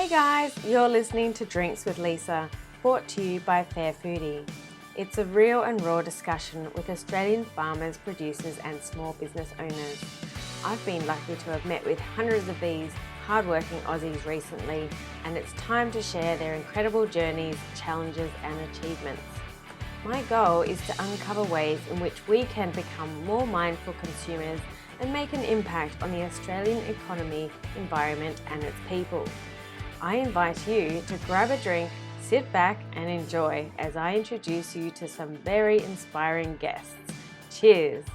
Hey guys, you're listening to Drinks with Lisa, brought to you by Fair Foodie. It's a real and raw discussion with Australian farmers, producers and small business owners. I've been lucky to have met with hundreds of these hardworking Aussies recently, and it's time to share their incredible journeys, challenges and achievements. My goal is to uncover ways in which we can become more mindful consumers and make an impact on the Australian economy, environment and its people. I invite you to grab a drink, sit back and enjoy as I introduce you to some very inspiring guests. Cheers!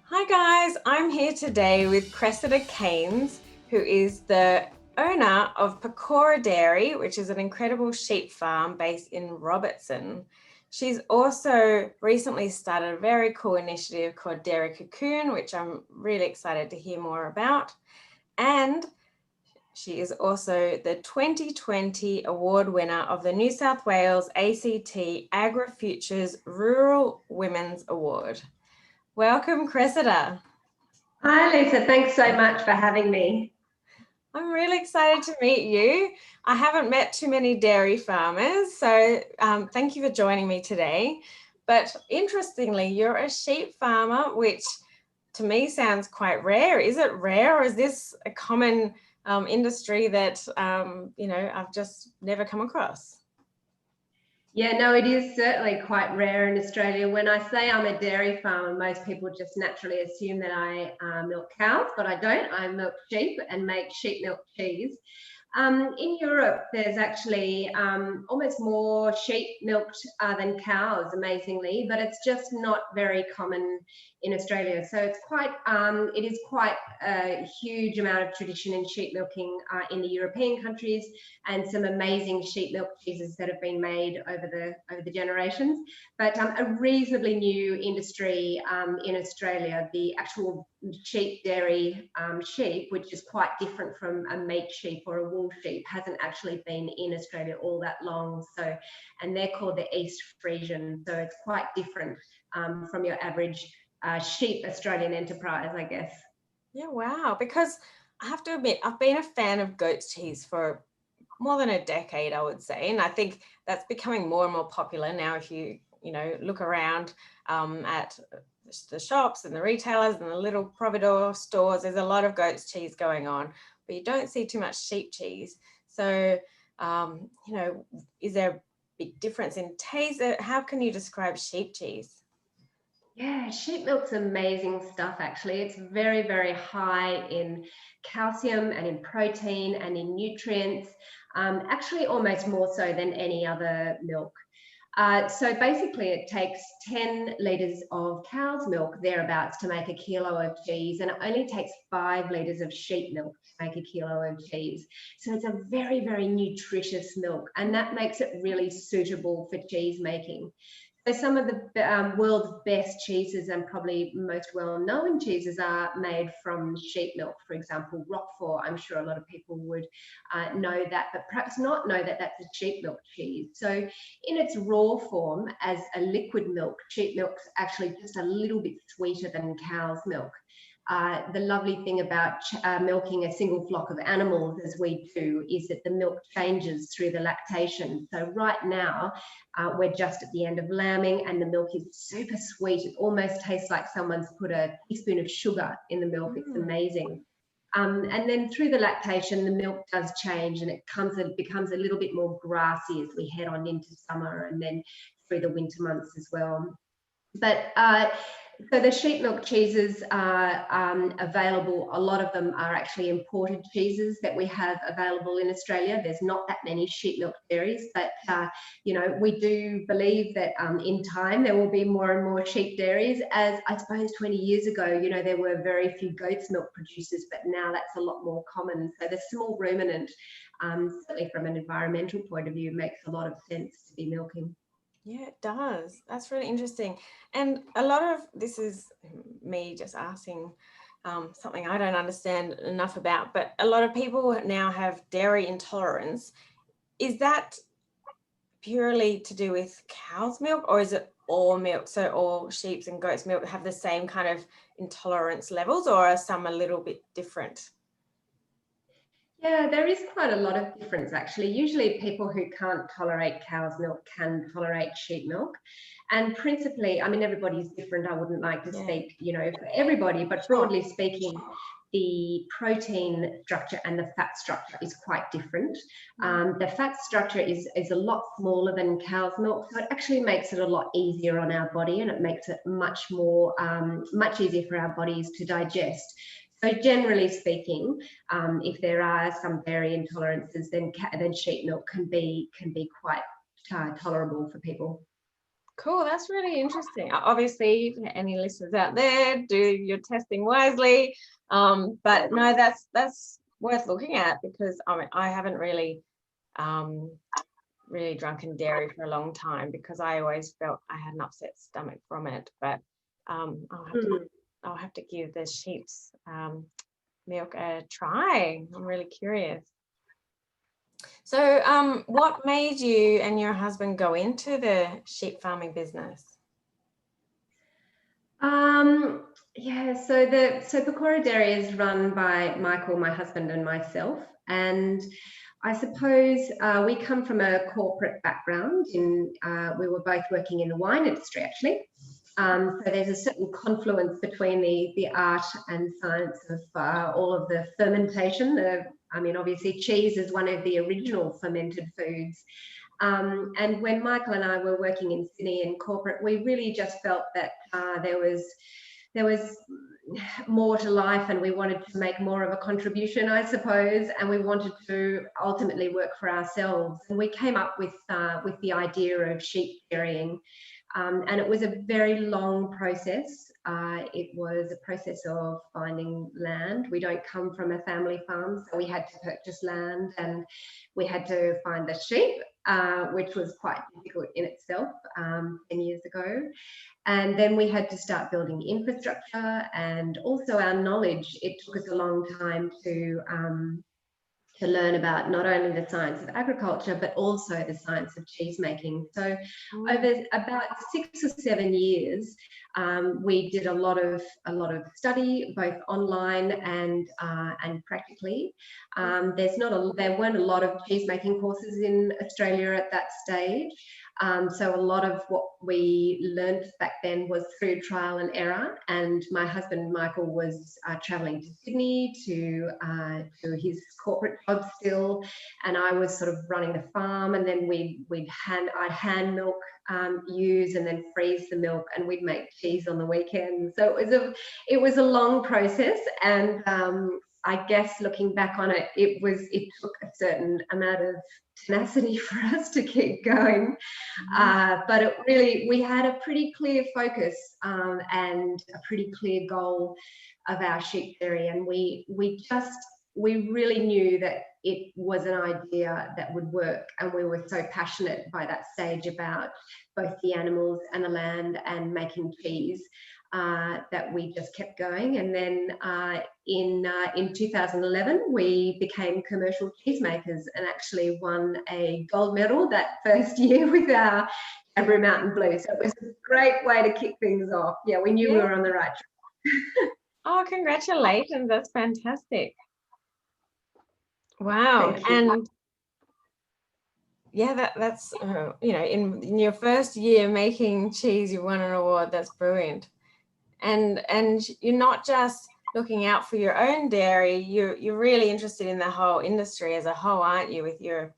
Hi guys, I'm here today with Cressida Cains, who is the owner of Pecora Dairy, which is an incredible sheep farm based in Robertson. She's also recently started a very cool initiative called Dairy Cocoon, which I'm really excited to hear more about. And she is also the 2020 award winner of the New South Wales ACT AgriFuturesRural Women's Award. Welcome, Cressida. Hi, Lisa. Thanks so much for having me. I'm really excited to meet you. I haven't met too many dairy farmers, so thank you for joining me today. But interestingly, you're a sheep farmer, which to me sounds quite rare. Is it rare, or is this a common industry that I've just never come across? Yeah, no, it is certainly quite rare in Australia. When I say I'm a dairy farmer, most people just naturally assume that I milk cows, but I don't. I milk sheep and make sheep milk cheese. In Europe, there's actually almost more sheep milked than cows, amazingly, but it's just not very common in Australia. So it's quite, it is quite a huge amount of tradition in sheep milking in the European countries, and some amazing sheep milk cheeses that have been made over the generations. But a reasonably new industry in Australia, the actual sheep dairy sheep, which is quite different from a meat sheep or a wool sheep, hasn't actually been in Australia all that long. So, and they're called the East Frisian. So it's quite different from your average sheep Australian enterprise, I guess. Yeah, wow. Because I have to admit, I've been a fan of goat's cheese for more than a decade, I would say. And I think that's becoming more and more popular now. If you look around at the shops and the retailers and the little providor stores, there's a lot of goat's cheese going on, but you don't see too much sheep cheese. So, is there a big difference in taste? How can you describe sheep cheese? Yeah, sheep milk's amazing stuff, actually. It's very, very high in calcium and in protein and in nutrients, actually almost more so than any other milk. So basically it takes 10 litres of cow's milk, thereabouts, to make a kilo of cheese, and it only takes 5 litres of sheep milk to make a kilo of cheese. So it's a very, very nutritious milk, and that makes it really suitable for cheese making. So some of the world's best cheeses and probably most well-known cheeses are made from sheep milk. For example, Roquefort, I'm sure a lot of people would know that, but perhaps not know that that's a sheep milk cheese. So in its raw form, as a liquid milk, sheep milk's actually just a little bit sweeter than cow's milk. The lovely thing about milking a single flock of animals, as we do, is that the milk changes through the lactation. So right now, we're just at the end of lambing, and the milk is super sweet. It almost tastes like someone's put a teaspoon of sugar in the milk. It's amazing. And then through the lactation, the milk does change, and it becomes a little bit more grassy as we head on into summer and then through the winter months as well. But so the sheep milk cheeses are available. A lot of them are actually imported cheeses that we have available in Australia. There's not that many sheep milk dairies, but we do believe that in time there will be more and more sheep dairies. As I suppose 20 years ago, there were very few goat's milk producers, but now that's a lot more common. So the small ruminant, certainly from an environmental point of view, makes a lot of sense to be milking. Yeah, it does. That's really interesting. And a lot of this is me just asking something I don't understand enough about, but a lot of people now have dairy intolerance. Is that purely to do with cow's milk, or is it all milk? So all sheep's and goat's milk have the same kind of intolerance levels, or are some a little bit different? Yeah, there is quite a lot of difference actually. Usually people who can't tolerate cow's milk can tolerate sheep milk. And principally, I mean, everybody's different. I wouldn't like to Yeah. speak, for everybody, but Sure. broadly speaking, the protein structure and the fat structure is quite different. The fat structure is a lot smaller than cow's milk, so it actually makes it a lot easier on our body, and it makes it much more, much easier for our bodies to digest. So generally speaking, if there are some dairy intolerances, then sheep milk can be quite tolerable for people. Cool, that's really interesting. Obviously, any listeners out there, do your testing wisely. But no, that's worth looking at, because I mean, I haven't really really drunken dairy for a long time, because I always felt I had an upset stomach from it. But I'll have to give the sheep's milk a try. I'm really curious. So what made you and your husband go into the sheep farming business? Yeah, so Pecora Dairy is run by Michael, my husband, and myself. And I suppose we come from a corporate background. We were both working in the wine industry, actually. So there's a certain confluence between the art and science of all of the fermentation. I mean, obviously, cheese is one of the original fermented foods. And when Michael and I were working in Sydney in corporate, we really just felt that there was more to life, and we wanted to make more of a contribution, I suppose, and we wanted to ultimately work for ourselves. And we came up with the idea of sheep dairying. And it was a very long process. It was a process of finding land. We don't come from a family farm, so we had to purchase land, and we had to find the sheep, which was quite difficult in itself 10 years ago. And then we had to start building infrastructure, and also our knowledge. It took us a long time to learn about not only the science of agriculture, but also the science of cheese making. So over about 6 or 7 years, we did a lot of study, both online and practically. There weren't a lot of cheese making courses in Australia at that stage. So a lot of what we learned back then was through trial and error. And my husband, Michael, was traveling to Sydney to his corporate job still. And I was sort of running the farm, and then I'd hand milk ewes and then freeze the milk, and we'd make cheese on the weekend. So it was a long process. And I guess looking back on it, it took a certain amount of tenacity for us to keep going. But we had a pretty clear focus and a pretty clear goal of our sheep dairy, and we really knew that it was an idea that would work, and we were so passionate by that stage about both the animals and the land and making cheese that we just kept going. And then in 2011, we became commercial cheesemakers and actually won a gold medal that first year with our Abra Mountain Blue. So it was a great way to kick things off. Yeah, we knew we were on the right track. Oh, congratulations. That's fantastic. Wow. And yeah, that's in your first year making cheese, you won an award. That's brilliant. And you're not just looking out for your own dairy, you're really interested in the whole industry as a whole, aren't you, with your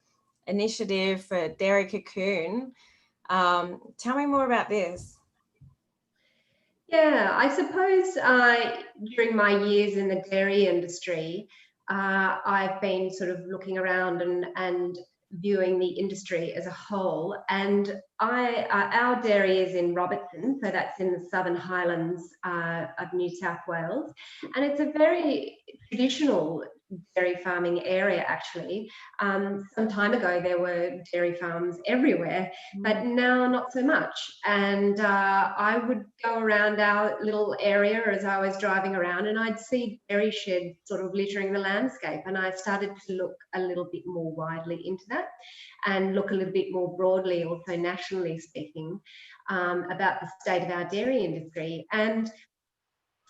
initiative for Dairy Cocoon? Tell me more about this. Yeah, I suppose during my years in the dairy industry, I've been sort of looking around and viewing the industry as a whole. And our dairy is in Robertson, so that's in the Southern Highlands of New South Wales. And it's a very traditional dairy farming area, actually. Some time ago, there were dairy farms everywhere, but now not so much. And I would go around our little area as I was driving around, and I'd see dairy sheds sort of littering the landscape. And I started to look a little bit more widely into that, and look a little bit more broadly, also nationally speaking, about the state of our dairy industry. And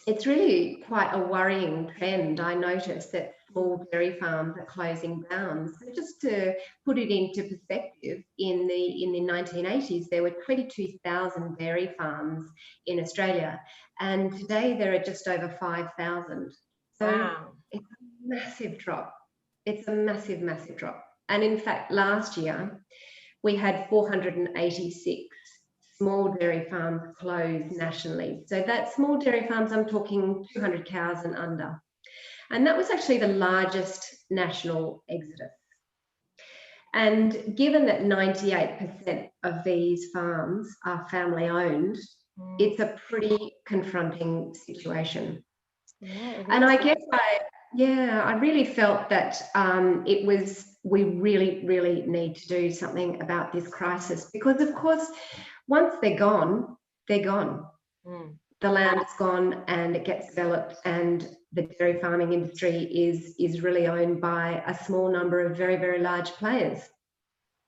it's really quite a worrying trend. I noticed that small dairy farms are closing down. So just to put it into perspective, in the 1980s, there were 22,000 dairy farms in Australia, and today there are just over 5,000. So Wow. it's a massive drop. It's a massive, massive drop. And in fact, last year, we had 486 small dairy farms closed nationally. So that's small dairy farms, I'm talking 200 cows and under. And that was actually the largest national exodus. And given that 98% of these farms are family owned, it's a pretty confronting situation. Yeah, And I guess I really felt that we really, really need to do something about this crisis, because of course, once they're gone, they're gone. The land's gone and it gets developed, and the dairy farming industry is really owned by a small number of very, very large players.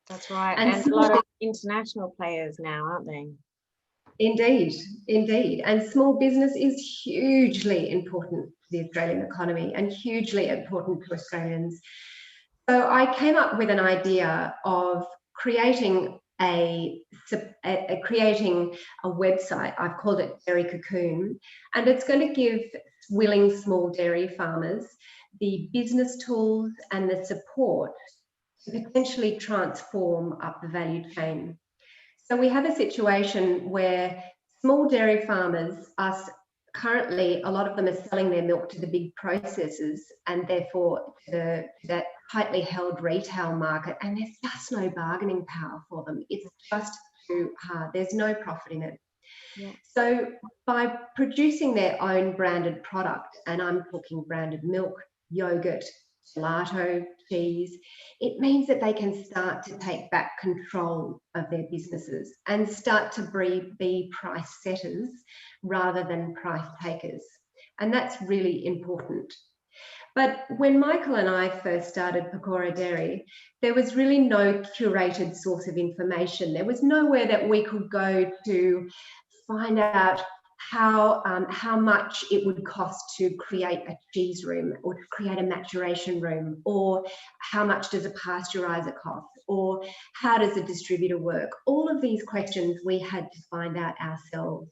That's right. And a lot of international players now, aren't they? Indeed, indeed. And small business is hugely important to the Australian economy and hugely important to Australians. So I came up with an idea of creating a website. I've called it Dairy Cocoon, and it's going to give willing small dairy farmers the business tools and the support to potentially transform up the value chain. So we have a situation where small dairy farmers are currently, a lot of them are selling their milk to the big processors, and therefore to that tightly held retail market, and there's just no bargaining power for them. It's just too hard. There's no profit in it. Yeah. So by producing their own branded product, and I'm talking branded milk, yogurt, gelato, cheese, it means that they can start to take back control of their businesses and start to be price setters rather than price takers. And that's really important. But when Michael and I first started Pecora Dairy, there was really no curated source of information. There was nowhere that we could go to find out how much it would cost to create a cheese room, or to create a maturation room, or how much does a pasteurizer cost, or how does a distributor work. All of these questions we had to find out ourselves.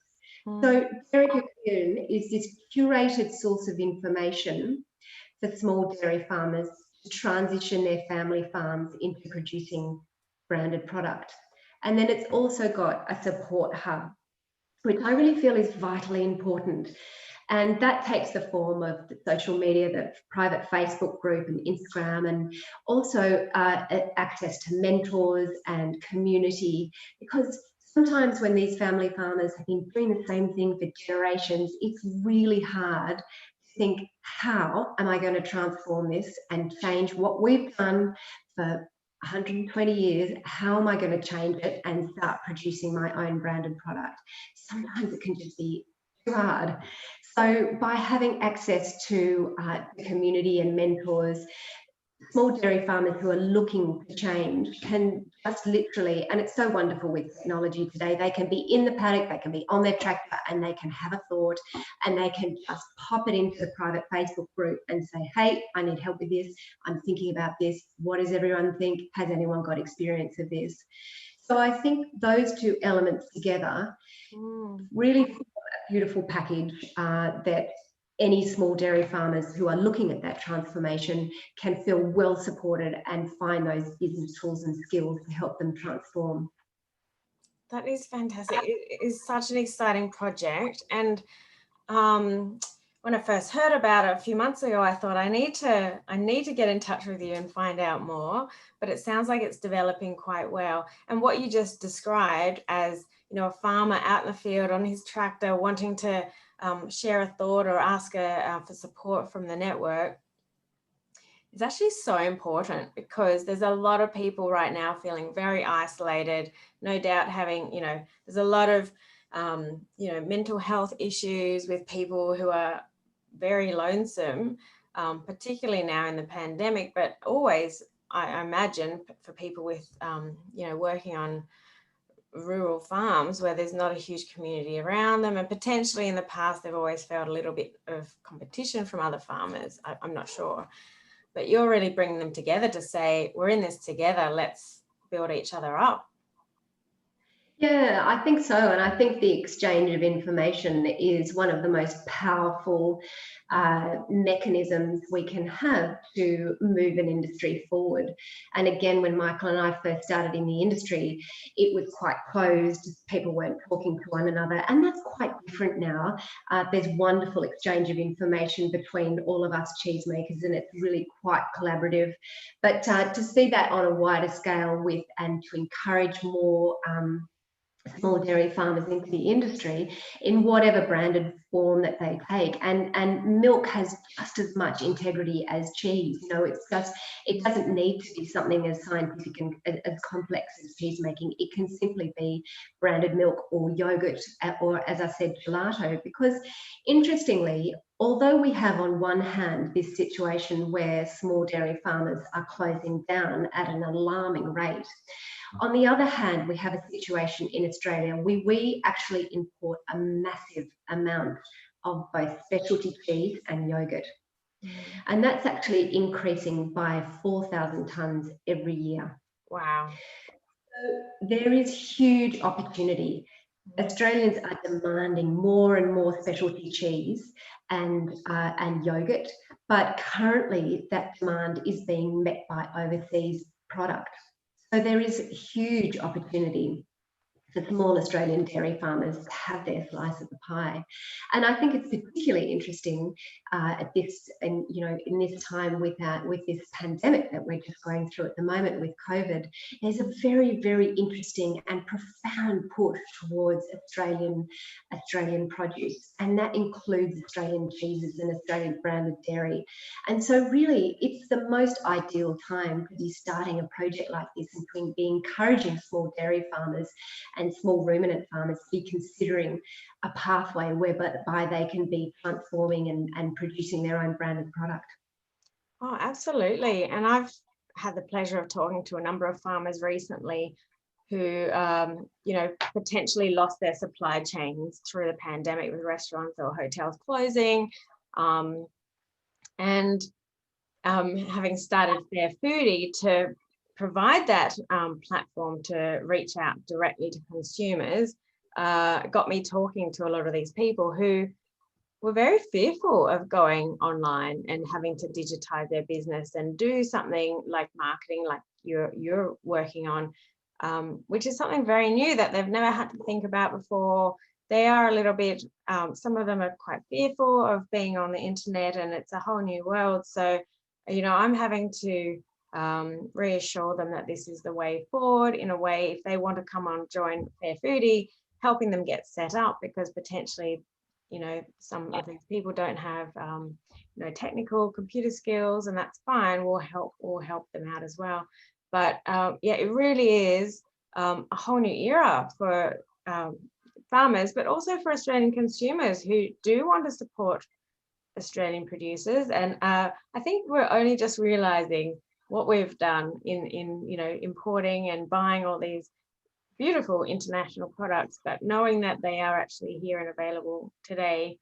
So Dairy Cocoon is this curated source of information for small dairy farmers to transition their family farms into producing branded product. And then it's also got a support hub, which I really feel is vitally important. And that takes the form of the social media, the private Facebook group and Instagram, and also access to mentors and community. Because sometimes when these family farmers have been doing the same thing for generations, it's really hard to think, how am I going to transform this and change what we've done for 120 years? How am I going to change it and start producing my own branded product? Sometimes it can just be too hard. So by having access to the community and mentors, small dairy farmers who are looking to change can just literally, and it's so wonderful with technology today, they can be in the paddock, they can be on their tractor, and they can have a thought, and they can just pop it into the private Facebook group and say, hey, I need help with this, I'm thinking about this, what does everyone think, has anyone got experience of this? So I think those two elements together really form a beautiful package that any small dairy farmers who are looking at that transformation can feel well supported and find those business tools and skills to help them transform. That is fantastic. It is such an exciting project. And when I first heard about it a few months ago, I thought I need to get in touch with you and find out more. But it sounds like it's developing quite well. And what you just described as, you know, a farmer out in the field on his tractor wanting to share a thought or ask for support from the network is actually so important, because there's a lot of people right now feeling very isolated, no doubt having, you know, there's a lot of, you know, mental health issues with people who are very lonesome, particularly now in the pandemic, but always, I imagine, for people with, you know, working on rural farms where there's not a huge community around them, and potentially in the past they've always felt a little bit of competition from other farmers. I'm not sure. but you're really bringing them together to say, we're in this together, let's build each other up. Yeah, I think so. And I think the exchange of information is one of the most powerful mechanisms we can have to move an industry forward. And again, when Michael and I first started in the industry, it was quite closed. People weren't talking to one another. And that's quite different now. There's wonderful exchange of information between all of us cheesemakers, and it's really quite collaborative. But to see that on a wider scale and to encourage more small dairy farmers into the industry in whatever branded form that they take, and milk has just as much integrity as cheese. It doesn't need to be something as scientific and as complex as cheese making. It can simply be branded milk or yogurt, or, as I said, gelato. Because interestingly, although we have on one hand this situation where small dairy farmers are closing down at an alarming rate, on the other hand, we have a situation in Australia where we actually import a massive amount of both specialty cheese and yogurt. And that's actually increasing by 4,000 tonnes every year. Wow. So there is huge opportunity. Australians are demanding more and more specialty cheese and yogurt, but currently that demand is being met by overseas product. So there is huge opportunity for small Australian dairy farmers to have their slice of the pie. And I think it's particularly interesting at this, and in this time with this pandemic that we're just going through at the moment with COVID. There's a very, very interesting and profound push towards Australian produce, and that includes Australian cheeses and Australian branded dairy. And so really, it's the most ideal time to be starting a project like this and to be encouraging small dairy farmers and small ruminant farmers to be considering a pathway whereby they can be transforming and producing their own branded product. Oh, absolutely. And I've had the pleasure of talking to a number of farmers recently who, potentially lost their supply chains through the pandemic with restaurants or hotels closing. And having started Fair Foodie to provide that platform to reach out directly to consumers, got me talking to a lot of these people who were very fearful of going online and having to digitize their business and do something like marketing like you're working on, which is something very new that they've never had to think about before. They are a little bit, some of them are quite fearful of being on the internet, and it's a whole new world. So, I'm having to reassure them that this is the way forward. In a way, if they want to come on, join Fair Foodie, helping them get set up, because potentially, some of these people don't have, technical computer skills, and that's fine. We'll help them out as well. But it really is a whole new era for farmers, but also for Australian consumers who do want to support Australian producers. And I think we're only just realizing what we've done in importing and buying all these beautiful international products, but knowing that they are actually here and available today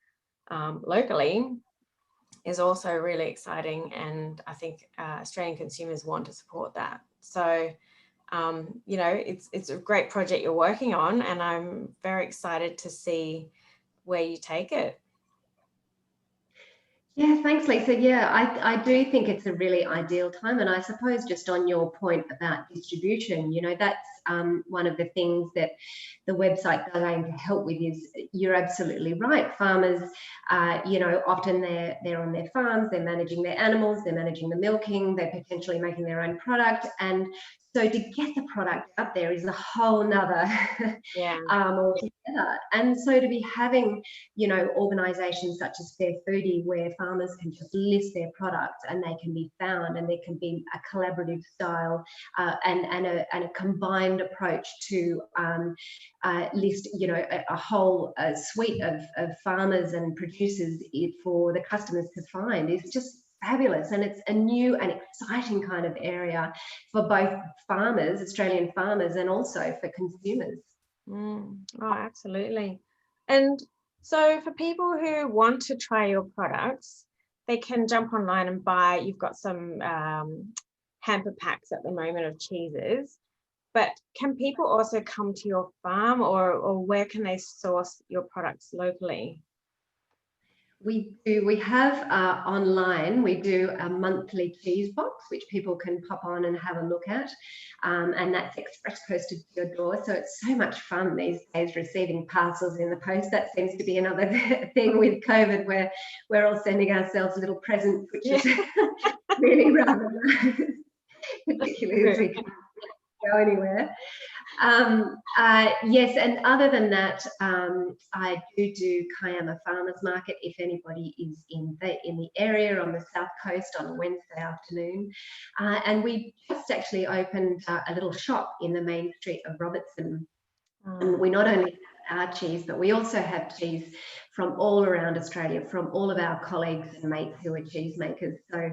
locally is also really exciting. And I think Australian consumers want to support that. So it's a great project you're working on, and I'm very excited to see where you take it. Yeah, thanks, Lisa. Yeah, I do think it's a really ideal time. And I suppose just on your point about distribution, that's one of the things that the website does aim to help with. Is you're absolutely right. Farmers, often they're on their farms, they're managing their animals, they're managing the milking, they're potentially making their own product. And so to get the product out there is a whole nother altogether. And so to be having, organisations such as Fair Foodie, where farmers can just list their products and they can be found, and there can be a collaborative style and a combined approach to list, a whole suite of farmers and producers for the customers to find, is just fabulous. And it's a new and exciting kind of area for both farmers, Australian farmers, and also for consumers. Oh, absolutely. And so for people who want to try your products, they can jump online and buy. You've got some hamper packs at the moment of cheeses, but can people also come to your farm, or where can they source your products locally? We do. We have online, we do a monthly cheese box, which people can pop on and have a look at. And that's express posted to your door. So it's so much fun these days receiving parcels in the post. That seems to be another thing with COVID, where we're all sending ourselves little presents, which is really rather nice, particularly as we can't go anywhere. Yes, and other than that, I do Kiama Farmers Market if anybody is in the area on the south coast on a Wednesday afternoon. And we just actually opened a little shop in the main street of Robertson. And we not only have our cheese, but we also have cheese from all around Australia, from all of our colleagues and mates who are cheesemakers. So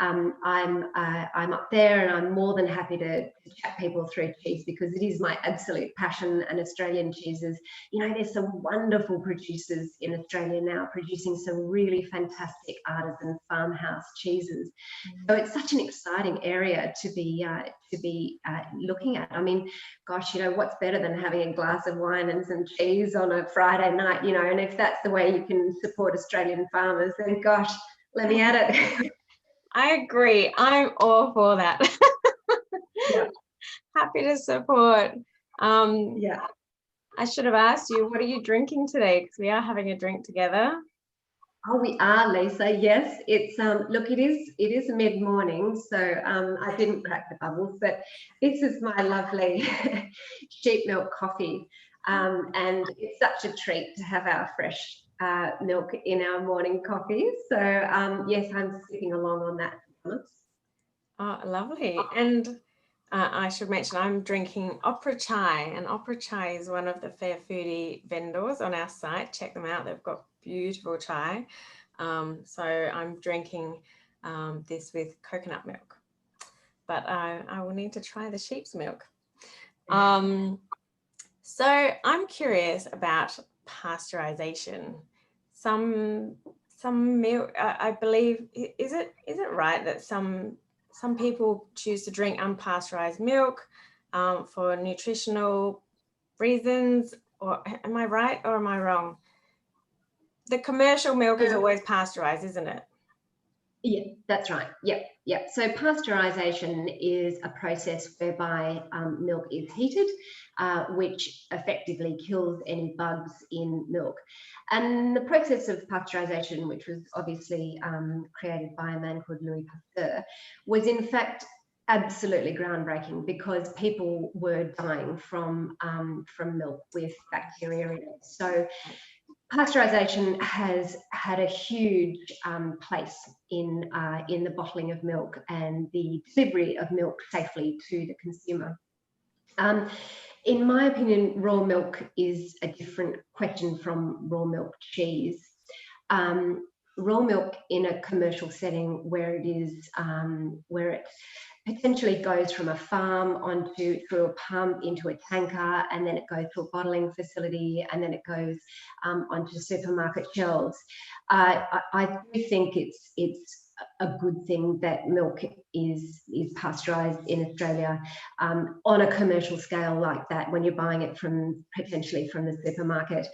I'm up there, and I'm more than happy to chat people through cheese, because it is my absolute passion. And Australian cheeses, you know, there's some wonderful producers in Australia now producing some really fantastic artisan farmhouse cheeses. So it's such an exciting area to be looking at. I mean, gosh, you know, what's better than having a glass of wine and some cheese on a Friday night, you know? And if that's the way you can support Australian farmers, then gosh, let me at it. I agree. I'm all for that. Yeah. Happy to support. Yeah. I should have asked you, what are you drinking today? Because we are having a drink together. Oh, we are, Lisa. Yes, it's look, it is mid-morning, so I didn't crack the bubbles, but this is my lovely sheep milk coffee, and it's such a treat to have our fresh milk in our morning coffee. So yes, I'm sipping along on that. Oh, lovely. And I should mention I'm drinking Opera Chai, and Opera Chai is one of the Fair Foodie vendors on our site. Check them out. They've got beautiful chai. So I'm drinking this with coconut milk, but I will need to try the sheep's milk. So I'm curious about pasteurization. Some milk, I believe, is it right that some people choose to drink unpasteurized milk for nutritional reasons, or am I right or am I wrong? The commercial milk is always pasteurized, isn't it? Yeah, that's right. Yep. So pasteurization is a process whereby milk is heated, which effectively kills any bugs in milk. And the process of pasteurization, which was obviously created by a man called Louis Pasteur, was in fact absolutely groundbreaking, because people were dying from milk with bacteria in it. So pasteurization has had a huge place in the bottling of milk and the delivery of milk safely to the consumer. In my opinion, raw milk is a different question from raw milk cheese. Raw milk in a commercial setting where it potentially goes from a farm through a pump into a tanker, and then it goes to a bottling facility, and then it goes onto supermarket shelves. I do think it's a good thing that milk is pasteurized in Australia on a commercial scale like that, when you're buying it potentially from the supermarket.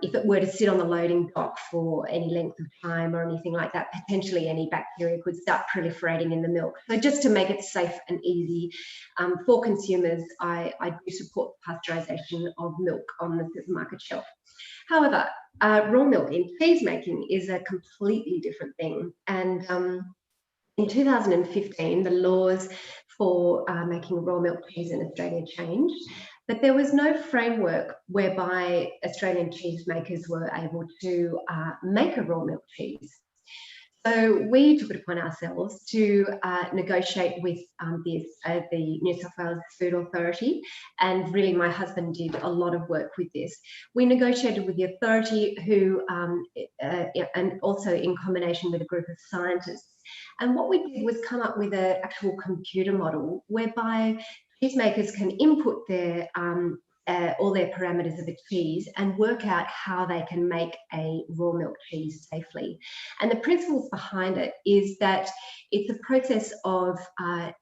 If it were to sit on the loading dock for any length of time or anything like that, potentially any bacteria could start proliferating in the milk. So just to make it safe and easy for consumers, I do support pasteurization of milk on the supermarket shelf. However, raw milk in cheese making is a completely different thing. And in 2015, the laws for making raw milk cheese in Australia changed, but there was no framework whereby Australian cheesemakers were able to make a raw milk cheese. So we took it upon ourselves to negotiate with the New South Wales Food Authority, and really my husband did a lot of work with this. We negotiated with the authority, and also in combination with a group of scientists. And what we did was come up with an actual computer model whereby cheesemakers can input their all their parameters of a cheese and work out how they can make a raw milk cheese safely. And the principles behind it is that it's a process of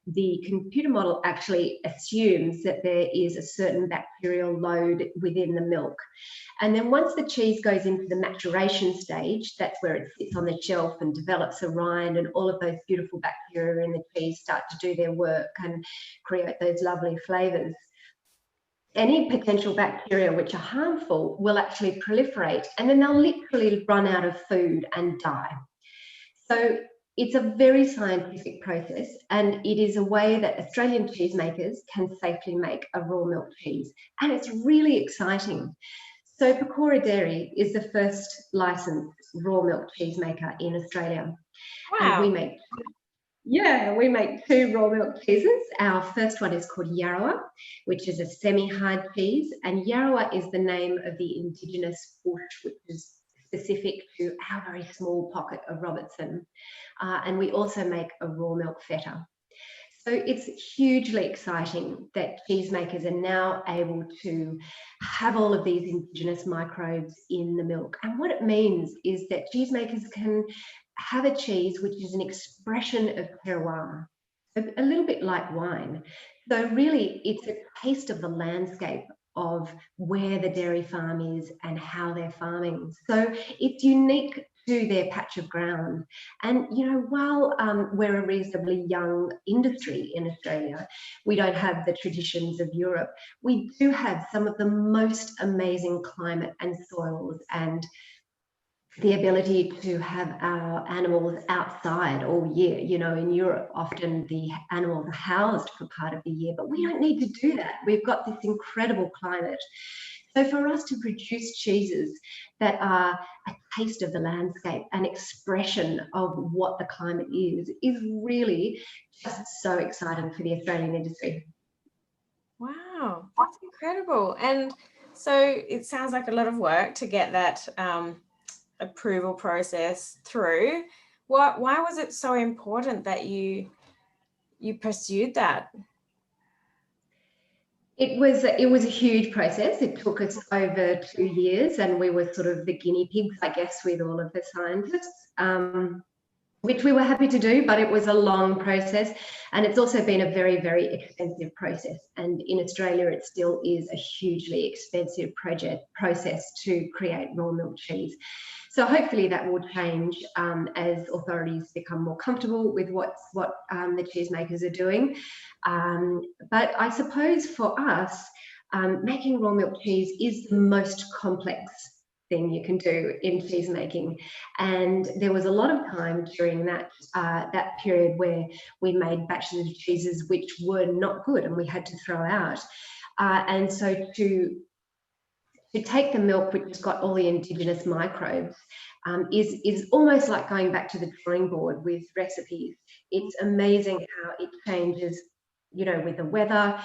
the computer model actually assumes that there is a certain bacterial load within the milk. And then once the cheese goes into the maturation stage, that's where it sits on the shelf and develops a rind, and all of those beautiful bacteria in the cheese start to do their work and create those lovely flavors. Any potential bacteria which are harmful will actually proliferate, and then they'll literally run out of food and die. So it's a very scientific process, and it is a way that Australian cheesemakers can safely make a raw milk cheese. And it's really exciting. So Pecora Dairy is the first licensed raw milk cheesemaker in Australia. Wow. And we make two raw milk cheeses. Our first one is called Yarrowa, which is a semi-hard cheese. And Yarrowa is the name of the indigenous bush, which is specific to our very small pocket of Robertson. And we also make a raw milk feta. So it's hugely exciting that cheesemakers are now able to have all of these indigenous microbes in the milk. And what it means is that cheesemakers can have a cheese which is an expression of terroir, a little bit like wine. So really, it's a taste of the landscape of where the dairy farm is and how they're farming. So it's unique to their patch of ground. And, you know, while we're a reasonably young industry in Australia, we don't have the traditions of Europe. We do have some of the most amazing climate and soils, and the ability to have our animals outside all year. You know, in Europe, often the animals are housed for part of the year, but we don't need to do that. We've got this incredible climate. So for us to produce cheeses that are a taste of the landscape, an expression of what the climate is really just so exciting for the Australian industry. Wow, that's incredible. And so it sounds like a lot of work to get that approval process through. Why was it so important that you pursued that? It was a huge process. It took us over 2 years, and we were sort of the guinea pigs, I guess, with all of the scientists, which we were happy to do, but it was a long process, and it's also been a very, very expensive process. And in Australia, it still is a hugely expensive process to create raw milk cheese. So hopefully that will change as authorities become more comfortable with what the cheesemakers are doing. But I suppose for us, making raw milk cheese is the most complex thing you can do in cheese making. And there was a lot of time during that period where we made batches of cheeses which were not good and we had to throw out. And so to take the milk, which has got all the indigenous microbes, is almost like going back to the drawing board with recipes. It's amazing how it changes, you know, with the weather,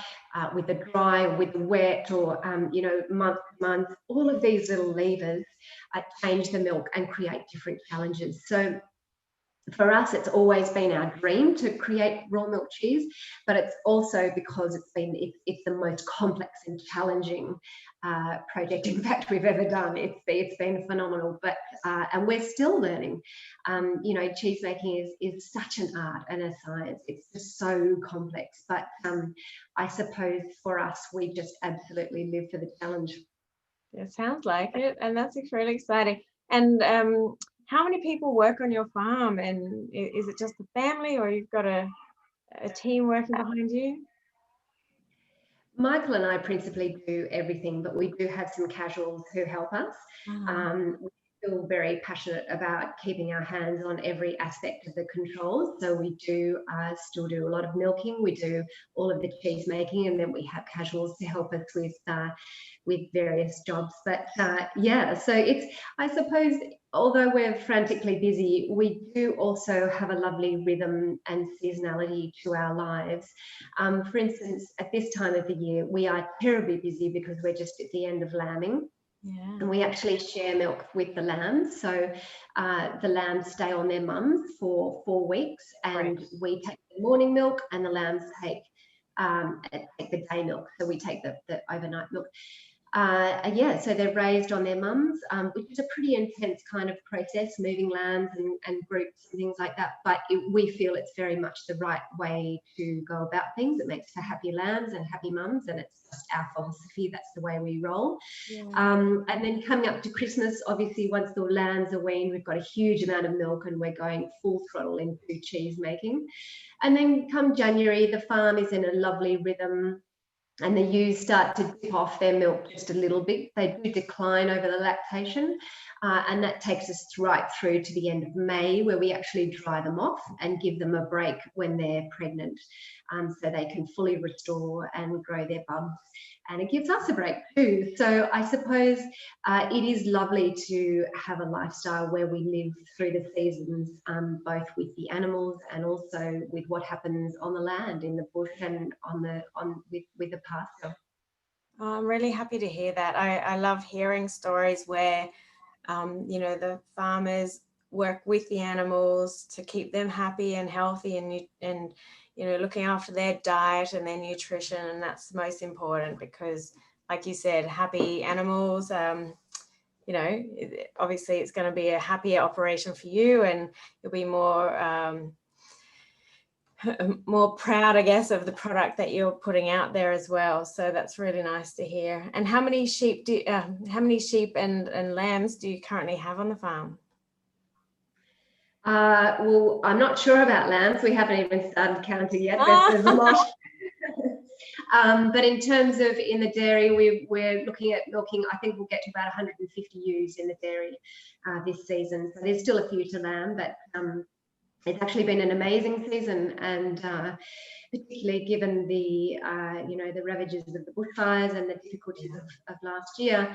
with the dry, with the wet, or, you know, month to month. All of these little levers change the milk and create different challenges. So for us, it's always been our dream to create raw milk cheese, but it's also because it's the most complex and challenging project, in fact, we've ever done. It's been phenomenal, but and we're still learning. You know, cheese making is such an art and a science. It's just so complex. But I suppose for us, we just absolutely live for the challenge. It sounds like it, and that's really exciting. And how many people work on your farm, and is it just the family, or you've got a team working behind you? Michael and I principally do everything, but we do have some casuals who help us. We feel very passionate about keeping our hands on every aspect of the controls. So we do still do a lot of milking. We do all of the cheese making, and then we have casuals to help us with various jobs. But yeah, so I suppose, although we're frantically busy, we do also have a lovely rhythm and seasonality to our lives. For instance, at this time of the year, we are terribly busy because we're just at the end of lambing. Yeah. And we actually share milk with the lambs. So the lambs stay on their mums for 4 weeks, and we take the morning milk and the lambs take and take the day milk. So we take the overnight milk. Yeah, so they're raised on their mums, which is a pretty intense kind of process, moving lambs and groups and things like that. But we feel it's very much the right way to go about things. It makes for happy lambs and happy mums, and it's just our philosophy. That's the way we roll. Yeah. And then coming up to Christmas, obviously, once the lambs are weaned, we've got a huge amount of milk, and we're going full throttle into cheese making. And then come January, the farm is in a lovely rhythm, and the ewes start to dip off their milk just a little bit. They do decline over the lactation, and that takes us right through to the end of May, where we actually dry them off and give them a break when they're pregnant, so they can fully restore and grow their bubs. And it gives us a break too. So I suppose it is lovely to have a lifestyle where we live through the seasons, both with the animals and also with what happens on the land, in the bush, and with the pasture. Oh, I'm really happy to hear that. I love hearing stories where, you know, the farmers work with the animals to keep them happy and healthy, and you know, looking after their diet and their nutrition, and that's the most important, because like you said, happy animals, you know, obviously it's going to be a happier operation for you, and you'll be more more proud, I guess, of the product that you're putting out there as well. So that's really nice to hear. And how many sheep and lambs do you currently have on the farm? Well, I'm not sure about lambs. We haven't even started counting yet. There's a lot. But in terms of in the dairy, we're looking at milking. I think we'll get to about 150 ewes in the dairy this season. So there's still a few to lamb, but it's actually been an amazing season, and particularly given the you know, the ravages of the bushfires and the difficulties of last year,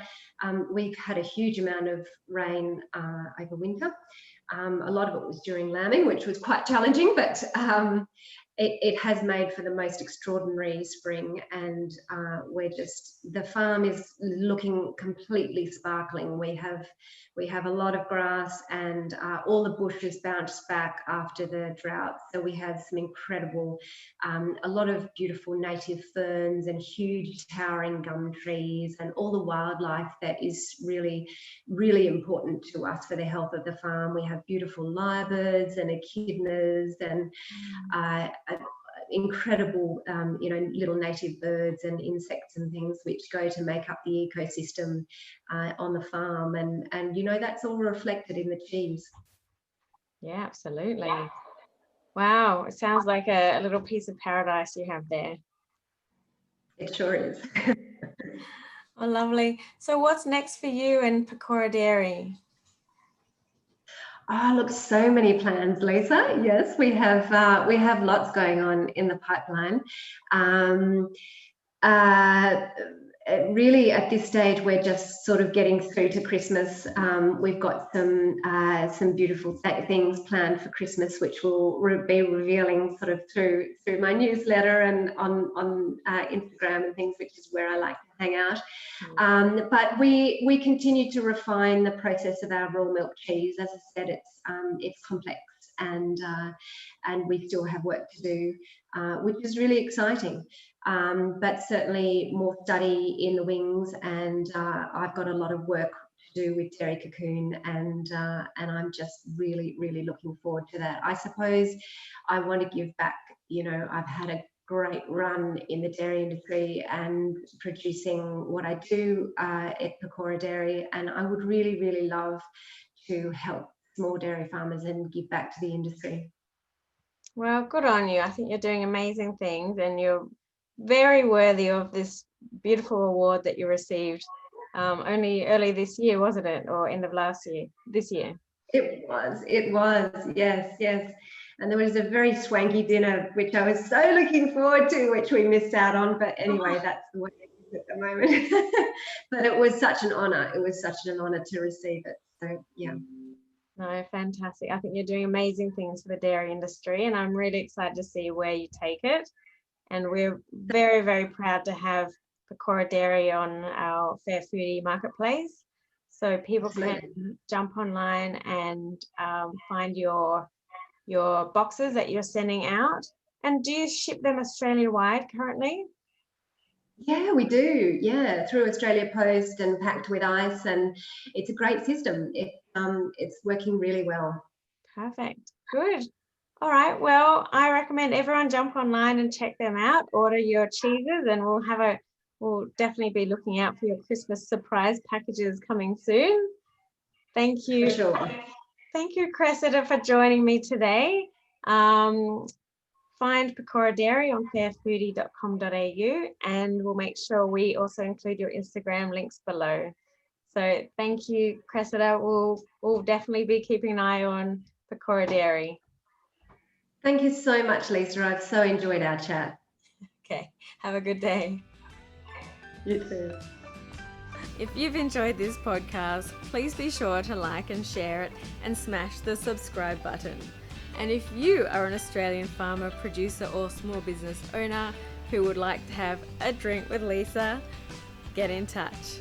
we've had a huge amount of rain over winter. A lot of it was during lambing, which was quite challenging, but it has made for the most extraordinary spring, and the farm is looking completely sparkling. We have a lot of grass, and all the bushes bounced back after the drought. So we have some incredible, a lot of beautiful native ferns and huge towering gum trees, and all the wildlife that is really, really important to us for the health of the farm. We have beautiful lyrebirds and echidnas, and incredible, you know, little native birds and insects and things which go to make up the ecosystem on the farm, and you know, that's all reflected in the cheese. Yeah, absolutely. Wow, it sounds like a little piece of paradise you have there. It sure is. Oh, lovely. So what's next for you and Pecora Dairy? Look, so many plans, Lisa. Yes, we have lots going on in the pipeline. Really, at this stage, we're just sort of getting through to Christmas. We've got some beautiful things planned for Christmas, which we'll be revealing sort of through my newsletter and on Instagram and things, which is where I like to hang out. But we continue to refine the process of our raw milk cheese. As I said, it's complex, and we still have work to do, which is really exciting. But certainly more study in the wings, and I've got a lot of work to do with Dairy Cocoon, and I'm just really, really looking forward to that. I suppose I want to give back. You know, I've had a great run in the dairy industry and producing what I do at Pecora Dairy, and I would really, really love to help small dairy farmers and give back to the industry. Well, good on you. I think you're doing amazing things, and you're very worthy of this beautiful award that you received only early this year, wasn't it? Or end of last year, this year? It was, yes. And there was a very swanky dinner, which I was so looking forward to, which we missed out on. But anyway, that's the way it is at the moment. But it was such an honour. It was such an honour to receive it. So, yeah. No, fantastic. I think you're doing amazing things for the dairy industry, and I'm really excited to see where you take it. And we're very, very proud to have Pecora Dairy on our Fair Foodie marketplace. So people can jump online and find your boxes that you're sending out, And do you ship them Australia-wide currently? Yeah, we do. Yeah, through Australia Post and packed with ice, and it's a great system. It's working really well. Perfect. Good. All right. Well, I recommend everyone jump online and check them out. Order your cheeses, and we'll definitely be looking out for your Christmas surprise packages coming soon. Thank you. For sure. Thank you, Cressida, for joining me today. Find Pecora Dairy on fairfoodie.com.au, and we'll make sure we also include your Instagram links below. So thank you, Cressida. We'll definitely be keeping an eye on Pecora Dairy. Thank you so much, Lisa. I've so enjoyed our chat. Okay, have a good day. You too. If you've enjoyed this podcast, please be sure to like and share it and smash the subscribe button. And if you are an Australian farmer, producer or small business owner who would like to have a drink with Lisa, get in touch.